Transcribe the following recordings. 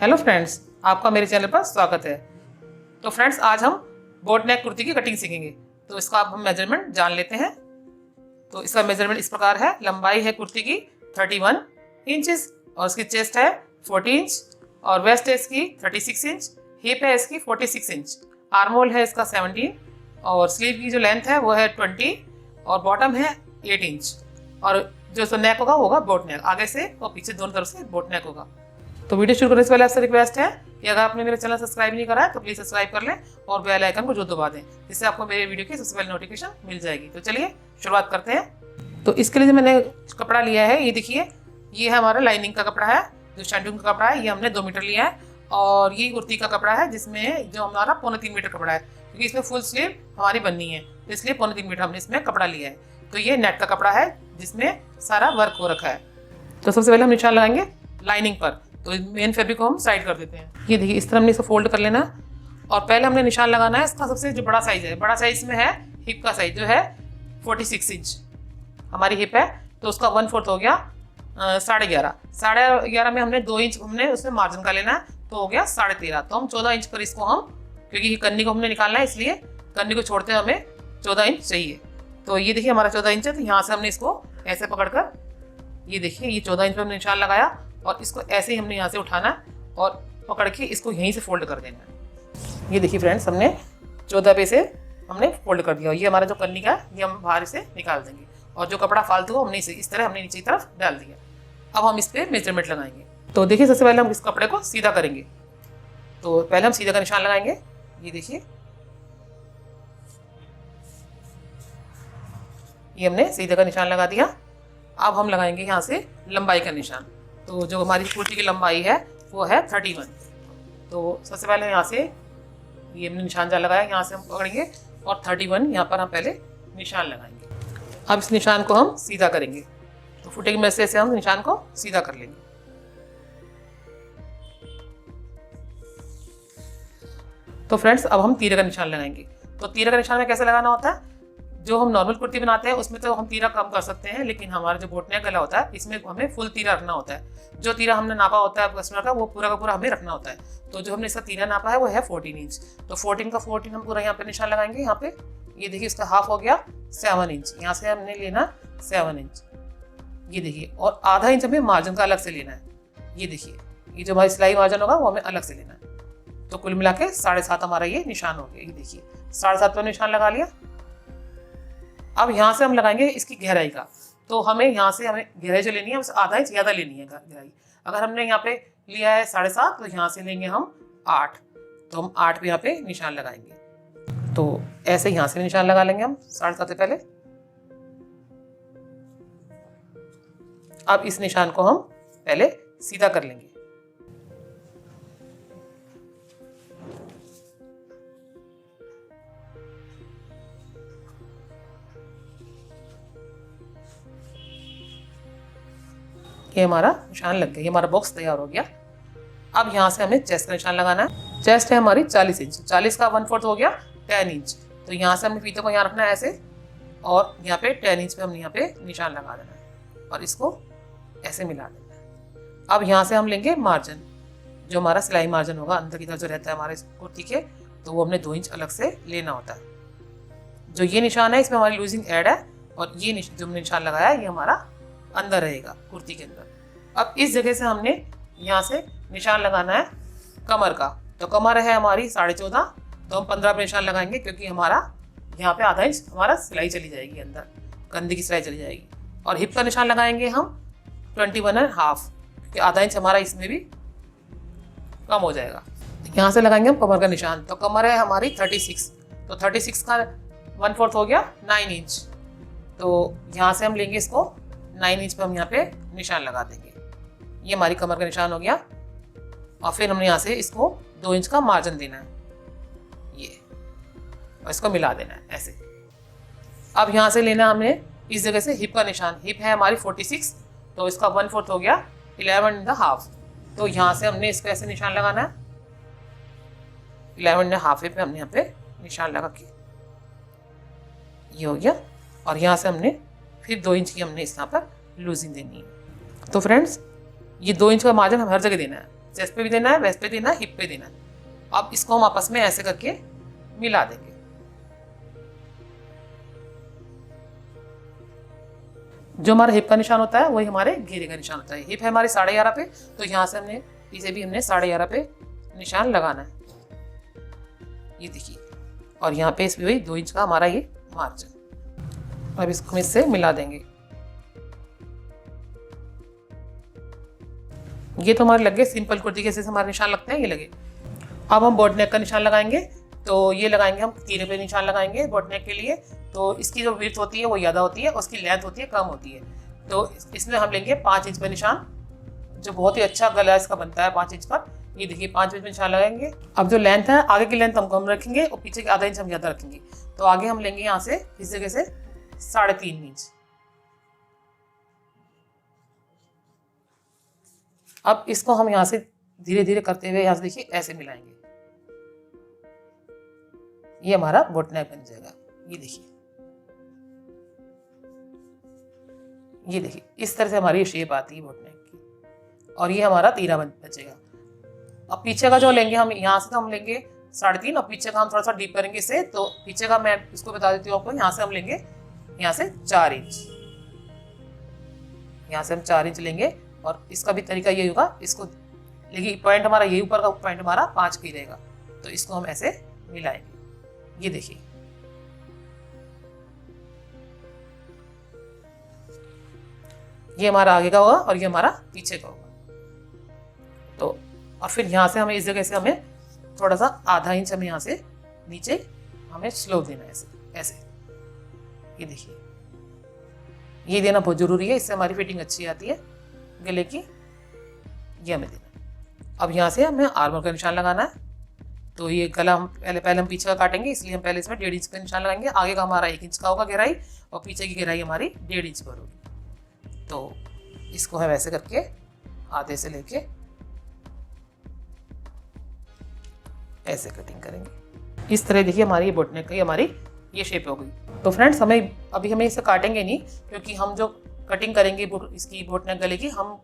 Hello friends, आपका मेरे channel पर स्वागत है। तो फ्रेंड्स, आज हम बोट नेक कुर्ती की कटिंग सीखेंगे। तो इसका अब हम मेजरमेंट जान लेते हैं। तो इसका मेजरमेंट इस प्रकार है। लंबाई है कुर्ती की 31 इंचेस और इसकी चेस्ट है 40 इंच और वेस्ट है इसकी 36 इंच। हिप है इसकी 46 इंच। आर्म होल है इसका 17 और स्लीव की जो लेंथ है वो है 20 और बॉटम है 8 इंच। और जो नेक होगा बोट नेक, आगे से और पीछे दोनों तरफ से बोट नेक होगा। तो वीडियो शुरू करने से पहले आपसे रिक्वेस्ट है कि अगर आपने मेरे चैनल सब्सक्राइब नहीं करा है तो प्लीज़ सब्सक्राइब कर लें और बेल आइकन को जो दबा दें, जिससे आपको मेरे वीडियो की सबसे पहले नोटिफिकेशन मिल जाएगी। तो चलिए शुरुआत करते हैं। तो इसके लिए जो मैंने कपड़ा लिया है, ये देखिए, ये है हमारा लाइनिंग का कपड़ा है। जो शेंडून का कपड़ा है ये हमने 2 मीटर लिया है और ये कुर्ती का कपड़ा है जिसमें जो हमारा 3.25 मीटर कपड़ा है, क्योंकि इसमें फुल स्लीव हमारी बननी है, तो इसलिए 3.25 मीटर हमने इसमें कपड़ा लिया है। तो ये नेट का कपड़ा है जिसमें सारा वर्क हो रखा है। तो सबसे पहले हम निशान लगाएंगे लाइनिंग पर। तो मेन फैब्रिक को हम साइड कर देते हैं। ये देखिए, इस तरह हमने इसको फोल्ड कर लेना और पहले हमने निशान लगाना है इसका सबसे जो बड़ा साइज है। बड़ा साइज में है हिप का साइज, जो है 46 इंच हमारी हिप है। तो उसका 1/4 हो गया 11.5। 11.5 में हमने 2 इंच हमने उसमें मार्जिन का लेना है, तो हो गया 13.5। तो हम 14 इंच पर इसको हम, क्योंकि कन्नी को हमने निकालना है इसलिए कन्नी को छोड़ते हुए हमें 14 इंच चाहिए। तो ये देखिए हमारा 14 इंच है। तो यहाँ से हमने इसको ऐसे पकड़कर, ये देखिए, ये 14 इंच पर हमने निशान लगाया और इसको ऐसे ही हमने यहाँ से उठाना और पकड़ के इसको यहीं से फोल्ड कर देना है। ये देखिए फ्रेंड्स, हमने 14 पे से हमने फोल्ड कर दिया। ये हमारा जो कन्नी का है ये हम बाहर से निकाल देंगे और जो कपड़ा फालतू हो हमने इसे इस तरह हमने नीचे की तरफ डाल दिया। अब हम इस पर मेजरमेंट लगाएंगे। तो देखिए, सबसे पहले हम इस कपड़े को सीधा करेंगे। तो पहले हम सीधा का निशान लगाएंगे। ये देखिए, ये हमने सीधे का निशान लगा दिया। अब हम लगाएंगे यहाँ से लंबाई का निशान। तो जो हमारी कुर्ती की लंबाई है वो है 31। तो सबसे पहले यहाँ से ये हमने निशान जहाँ लगाया, यहाँ से हम पकड़ेंगे और 31 यहाँ पर हम पहले निशान लगाएंगे। अब इस निशान को हम सीधा करेंगे। तो फुटे की मदद से हम निशान को सीधा कर लेंगे। तो फ्रेंड्स, अब हम तीरे का निशान लगाएंगे। तो तीरे का निशान में कैसे लगाना होता है? जो हम नॉर्मल कुर्ती बनाते हैं उसमें तो हम तीरा कम कर सकते हैं, लेकिन हमारा जो बोट नेक गला होता है इसमें हमें फुल तीरा रखना होता है। जो तीरा हमने नापा होता है कस्टमर का, वो पूरा का पूरा हमें रखना होता है। तो जो हमने इसका तीरा नापा है वो है 14 इंच। तो 14 का 14 हम पूरा यहाँ पे निशान लगाएंगे। यहाँ पे ये देखिए, इसका हाफ हो गया 7 इंच। यहाँ से हमने लेना 7 इंच। ये देखिए, और आधा इंच हमें मार्जिन का अलग से लेना है। ये देखिए, ये जो हमारी सिलाई मार्जिन होगा वो हमें अलग से लेना है। तो कुल मिला के 7.5 हमारा ये निशान हो गया। ये देखिए, 7.5 पर निशान लगा लिया। अब यहाँ से हम लगाएंगे इसकी गहराई का। तो हमें यहाँ से हमें गहराई जो लेनी है उससे आधा इंच ज़्यादा लेनी है गहराई। अगर हमने यहाँ पे लिया है 7.5, तो यहाँ से लेंगे हम 8। तो हम 8 पे यहाँ पे निशान लगाएंगे। तो ऐसे यहाँ से निशान लगा लेंगे हम 7.5 से पहले। अब इस निशान को हम पहले सीधा कर लेंगे। ये हमारा निशान लग गया, ये हमारा बॉक्स तैयार हो गया। अब यहाँ से हमें चेस्ट का निशान लगाना है। चेस्ट है हमारी 40 इंच। 40 का 1/4 हो गया 10 इंच। तो यहाँ से हमें फीते को यहाँ रखना है ऐसे, और यहाँ पे 10 इंच पे हमने यहाँ पे निशान लगा देना है और इसको ऐसे मिला देना है। अब यहाँ से हम लेंगे मार्जिन, जो हमारा सिलाई मार्जिन होगा अंदर की तरफ जो रहता है हमारे कुर्ती के, तो वो हमने 2 इंच अलग से लेना होता है। जो ये निशान है इसमें हमारी लूजिंग ऐड है और ये जो हमने निशान लगाया है ये हमारा अंदर रहेगा कुर्ती के अंदर। अब इस जगह से हमने यहाँ से निशान लगाना है कमर का। तो कमर है हमारी 14.5, तो हम 15 पे निशान लगाएंगे, क्योंकि हमारा यहाँ पे आधा इंच हमारा सिलाई चली जाएगी, अंदर कंधे की सिलाई चली जाएगी। और हिप का निशान लगाएंगे हम 21.5, क्योंकि आधा इंच हमारा इसमें भी कम हो जाएगा। यहाँ से लगाएंगे हम कमर का निशान। तो कमर है हमारी 36, तो 36 का 1/4 हो गया 9 इंच। तो यहाँ से हम लेंगे इसको 9 इंच पे हम यहाँ पे निशान लगा देंगे। ये हमारी कमर का निशान हो गया। और फिर हमने यहाँ से इसको 2 इंच का मार्जिन देना है, ये, और इसको मिला देना है ऐसे। अब यहाँ से लेना हमने इस जगह से हिप का निशान। हिप है हमारी 46, तो इसका 1/4 हो गया 11.5। तो यहाँ से हमने इसको ऐसे निशान लगाना है। 11.5 पे हमने यहाँ पे निशान लगा के ये हो गया। और यहाँ से हमने फिर 2 इंच की हमने इस यहाँ पर लूजिंग देनी है। तो फ्रेंड्स, ये 2 इंच का मार्जिन हम हर जगह देना है। चेस्ट पे भी देना है, वेस्ट पे देना है, हिप पे देना है। अब इसको हम आपस में ऐसे करके मिला देंगे। जो हमारा हिप का निशान होता है वही हमारे घेरे का निशान होता है। हिप है हमारे 11.5 पे, तो यहाँ से हमने इसे भी हमने 11.5 पे निशान लगाना है, ये देखिए। और यहाँ पे इसमें वही 2 इंच का हमारा ये मार्जिन। अब इसको हम इससे मिला देंगे। ये तो हमारे लग गए सिंपल कुर्ती के जैसे हमारे निशान लगते हैं, ये लगे। अब हम बोट नेक का निशान लगाएंगे, तो ये लगाएंगे हम तीरे पे निशान लगाएंगे बोट नेक के लिए। तो इसकी जो विड्थ होती है वो ज़्यादा होती है, उसकी लेंथ होती है कम होती है। तो इसमें हम लेंगे 5 इंच पे निशान, जो बहुत ही अच्छा गला इसका बनता है 5 इंच पर। ये देखिए 5 इंच पे निशान लगाएंगे। अब जो लेंथ है, आगे की लेंथ हम कम रखेंगे और पीछे के आधा इंच हम ज़्यादा रखेंगे। तो आगे हम लेंगे यहाँ से इस जगह से 3.5 इंच। अब इसको हम यहाँ से धीरे धीरे करते हुए यहाँ से देखिए ऐसे मिलाएंगे। ये हमारा बोट नेक बन जाएगा। ये देखिए, ये देखिए इस तरह से हमारी शेप आती है बोट नेक की। और ये हमारा तीरा बचेगा। अब पीछे का जो लेंगे हम, यहाँ से तो हम लेंगे 3.5 और पीछे का हम थोड़ा सा डीप करेंगे इसे। तो पीछे का मैं इसको बता देती हूँ आपको, यहाँ से हम लेंगे यहाँ से 4 इंच। यहाँ से हम 4 इंच लेंगे और इसका भी तरीका यही होगा। इसको लेकिन पॉइंट हमारा यही ऊपर का पॉइंट हमारा 5 का ही रहेगा। तो इसको हम ऐसे मिलाएंगे। ये देखिए, ये हमारा आगे का होगा और ये हमारा पीछे का होगा। तो और फिर यहाँ से हमें इस जगह से हमें थोड़ा सा आधा इंच हमें यहाँ से नीचे हमें स्लोप देना है ऐसे ऐसे। ये देखिए, ये देना बहुत जरूरी है, इससे हमारी फिटिंग अच्छी आती है गले की। ये हमें देना। अब यहाँ से हमें आर्मर का निशान लगाना है। तो ये गला हम पहले हम पीछे का काटेंगे, इसलिए हम पहले इसमें 1.5 इंच का निशान लगाएंगे। आगे का हमारा 1 इंच का होगा गहराई और पीछे की गहराई हमारी 1.5 इंच पर होगी। तो इसको हम ऐसे करके आधे से लेके ऐसे कटिंग करेंगे। इस तरह देखिए हमारी बोट नेक की हमारी ये शेप हो गई। तो फ्रेंड्स हमें इसे काटेंगे नहीं, क्योंकि हम जो कटिंग करेंगे इसकी बोट नेक गले की, हम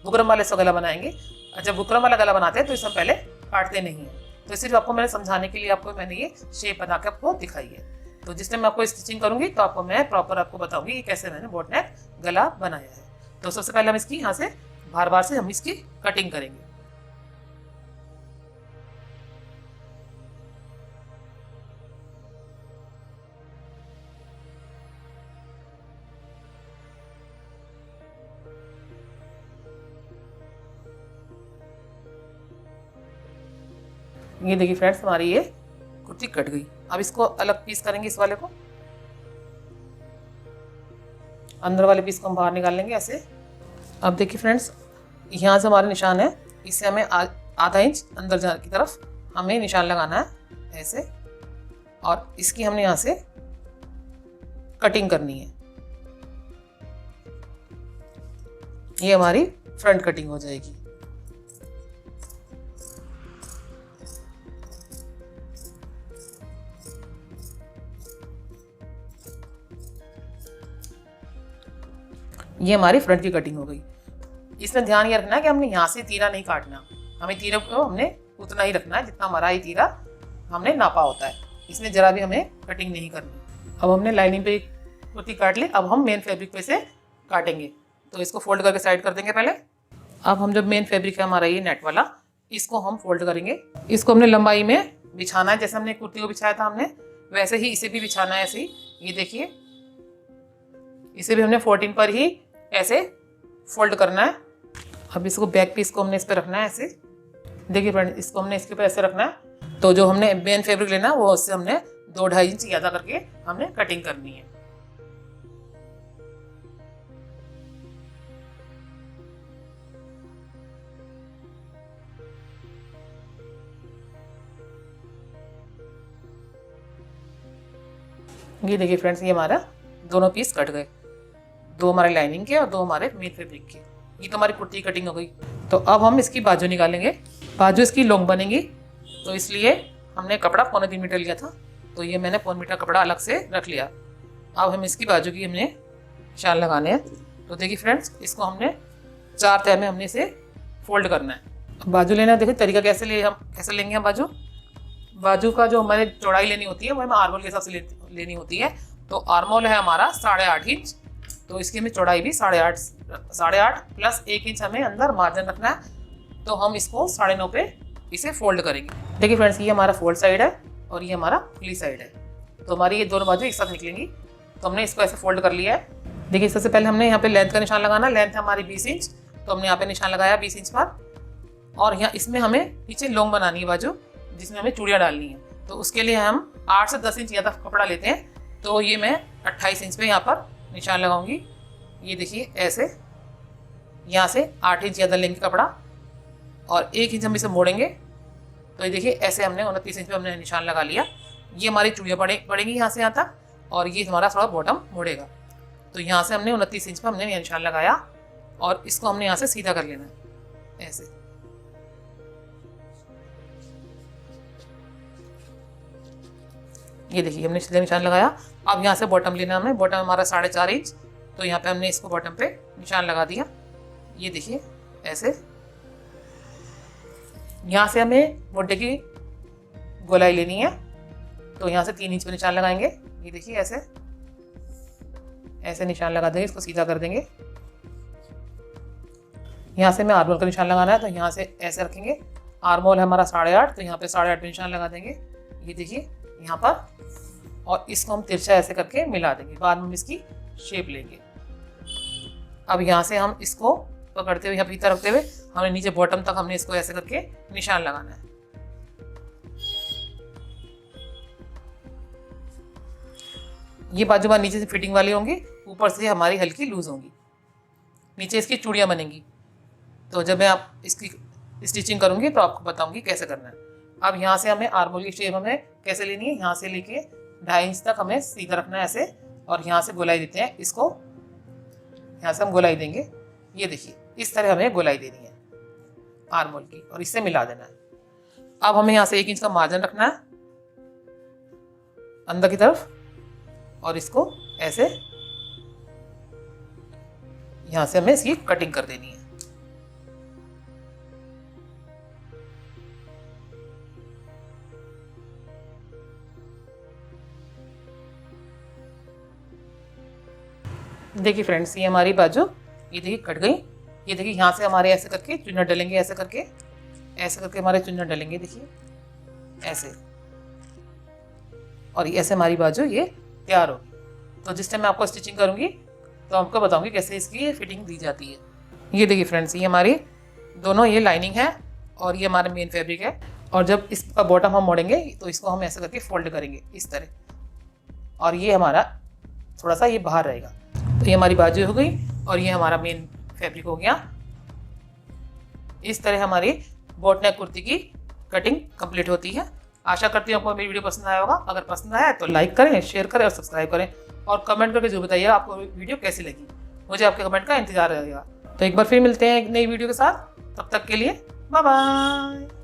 बुकरम वाले से गला बनाएंगे। जब बुकरम वाला गला बनाते हैं तो इसे हम पहले काटते नहीं है। तो सिर्फ आपको मैंने समझाने के लिए आपको मैंने ये शेप बना के आपको दिखाई है। तो जिस टाइम मैं आपको स्टिचिंग करूंगी तो आपको मैं प्रॉपर आपको बताऊंगी कि कैसे मैंने बोट नेक गला बनाया है। तो सबसे पहले हम इसकी यहाँ से बार से हम इसकी कटिंग करेंगे। ये देखिए फ्रेंड्स, हमारी ये कुर्ती कट गई। अब इसको अलग पीस करेंगे। इस वाले को, अंदर वाले पीस को हम बाहर निकाल लेंगे ऐसे। अब देखिए फ्रेंड्स, यहाँ से हमारा निशान है, इससे हमें आधा इंच अंदर की तरफ हमें निशान लगाना है ऐसे। और इसकी हमने यहाँ से कटिंग करनी है। ये हमारी फ्रंट कटिंग हो जाएगी। ये हमारी फ्रंट की कटिंग हो गई। इसमें ध्यान ये रखना है कि हमने यहाँ से तीरा नहीं काटना। हमें तीरे को हमने उतना ही रखना है जितना हमारा ये तीरा हमने नापा होता है। इसमें जरा भी हमें कटिंग नहीं करनी। अब हमने लाइनिंग पे कुर्ती काट ली। अब हम मेन फैब्रिक पे से काटेंगे। तो इसको फोल्ड करके साइड कर देंगे पहले। अब हम जब मेन फैब्रिक है हमारा ये नेट वाला, इसको हम फोल्ड करेंगे। इसको हमने लंबाई में बिछाना है, जैसे हमने कुर्ती को बिछाया था हमने वैसे ही इसे भी बिछाना है ऐसे ही। ये देखिए, इसे भी हमने 14 पर ही ऐसे फोल्ड करना है। अब इसको बैक पीस को हमने इस पर रखना है ऐसे। देखिए फ्रेंड, इसको हमने इसके ऊपर ऐसे रखना है। तो जो हमने मेन फैब्रिक लेना है वो उससे हमने 2-2.5 इंच ज़्यादा करके हमने कटिंग करनी है। ये देखिए फ्रेंड्स, ये हमारा दोनों पीस कट गए, 2 हमारे लाइनिंग के और 2 हमारे मेन फैब्रिक के। ये तो हमारी कुर्ती कटिंग हो गई। तो अब हम इसकी बाजू निकालेंगे। बाजू इसकी लॉन्ग बनेगी, तो इसलिए हमने कपड़ा 3.25 मीटर लिया था। तो ये मैंने 3.25 मीटर कपड़ा अलग से रख लिया। अब हम इसकी बाजू की हमने निशान लगाने हैं। तो देखिए फ्रेंड्स, इसको हमने 4 तह में हमने इसे फोल्ड करना है। बाजू लेना, देखिए तरीका कैसे लेंगे हम बाजू का जो हमारे चौड़ाई लेनी होती है वो हमें आर्मोल के हिसाब से लेनी होती है। तो आर्मोल है हमारा 8.5 इंच, तो इसकी हमें चौड़ाई भी 8.5 प्लस 1 इंच हमें अंदर मार्जिन रखना है। तो हम इसको 9.5 पे इसे फोल्ड करेंगे। देखिए फ्रेंड्स, ये हमारा फोल्ड साइड है और ये हमारा खुली साइड है। तो हमारी ये दोनों बाजू एक साथ निकलेंगी। तो हमने इसको ऐसे फोल्ड कर लिया है। देखिए सबसे पहले हमने यहाँ पे लेंथ का निशान लगाना। लेंथ है हमारी 20 इंच, तो हमने यहाँ पे निशान लगाया 20 इंच पर। और यहाँ इसमें हमें नीचे लॉन्ग बनानी है बाजू, जिसमें हमें चूड़ियाँ डालनी है। तो उसके लिए हम 8 से 10 इंच यहाँ तक कपड़ा लेते हैं। तो ये मैं 28 इंच पे यहाँ पर निशान लगाऊंगी। ये देखिए ऐसे यहाँ से 8 इंच ज़्यादा लेंगे कपड़ा और 1 इंच हम इसे मोड़ेंगे। तो ये देखिए ऐसे हमने 29 इंच पे हमने निशान लगा लिया। ये हमारी चूड़ियाँ पड़ेंगी यहाँ से यहाँ तक, और ये हमारा थोड़ा बॉटम मोड़ेगा। तो यहाँ से हमने 29 इंच पे हमने निशान लगाया और इसको हमने यहाँ से सीधा कर लेना है ऐसे। ये देखिए हमने सीधा निशान लगाया। अब यहाँ से बॉटम लेना है हमें। बॉटम हमारा 4.5 इंच, तो यहाँ पे हमने इसको बॉटम पे निशान लगा दिया। ये देखिए ऐसे। यहाँ से हमें मोटे की गोलाई लेनी है, तो यहाँ से 3 इंच पे निशान लगाएंगे। ये देखिए ऐसे ऐसे निशान लगा देंगे, इसको सीधा कर देंगे। यहाँ से हमें आर्मोल का निशान लगाना है, तो यहाँ से ऐसे रखेंगे। आर्मोल है हमारा 8.5, तो यहाँ पे 8.5 पे निशान लगा देंगे। ये देखिए यहाँ पर, और इसको हम तिरछा ऐसे करके मिला देंगे। बाद में हम इसकी शेप लेंगे। अब यहाँ से हम इसको पकड़ते हुए यहाँ भीतर रखते हुए हमने नीचे बॉटम तक हमने इसको ऐसे करके निशान लगाना है। ये बाजू बार नीचे से फिटिंग वाली होंगी, ऊपर से हमारी हल्की लूज होंगी। नीचे इसकी चूड़ियाँ बनेंगी। तो जब मैं आप इसकी स्टिचिंग करूँगी तो आपको बताऊँगी कैसे करना है। अब यहाँ से हमें आर्मोल की शेप हमें कैसे लेनी है, यहाँ से लेके 2.5 इंच तक हमें सीधा रखना है ऐसे, और यहाँ से गोलाई देते हैं इसको। यहाँ से हम गोलाई देंगे। ये देखिए इस तरह हमें गोलाई देनी है आर्मोल की, और इससे मिला देना है। अब हमें यहाँ से 1 इंच का मार्जिन रखना है अंदर की तरफ, और इसको ऐसे यहाँ से हमें इसकी कटिंग कर देनी है। देखिए फ्रेंड्स, ये हमारी बाजू ये देखिए कट गई। ये देखिए यहाँ से हमारे ऐसे करके चुन्नट डलेंगे, ऐसे करके हमारे चुन्नट डलेंगे। देखिए ऐसे, और ऐसे हमारी बाजू ये तैयार होगी। तो जिस टाइम मैं आपको स्टिचिंग करूँगी तो आपको बताऊँगी कैसे इसकी फिटिंग दी जाती है। ये देखिए फ्रेंड्स, ये हमारी दोनों ये लाइनिंग है और ये हमारा मेन फैब्रिक है। और जब इसका बॉटम हम मोड़ेंगे तो इसको हम ऐसे करके फोल्ड करेंगे इस तरह, और ये हमारा थोड़ा सा ये बाहर रहेगा। तो ये हमारी बाजू हो गई और ये हमारा मेन फैब्रिक हो गया। इस तरह हमारी बोट नेक कुर्ती की कटिंग कंप्लीट होती है। आशा करती हूँ आपको मेरी वीडियो पसंद आया होगा। अगर पसंद आया तो लाइक करें, शेयर करें और सब्सक्राइब करें, और कमेंट करके जो बताइए आपको वीडियो कैसी लगी। मुझे आपके कमेंट का इंतजार रहेगा। तो एक बार फिर मिलते हैं एक नई वीडियो के साथ। तब तक के लिए बाय बाय।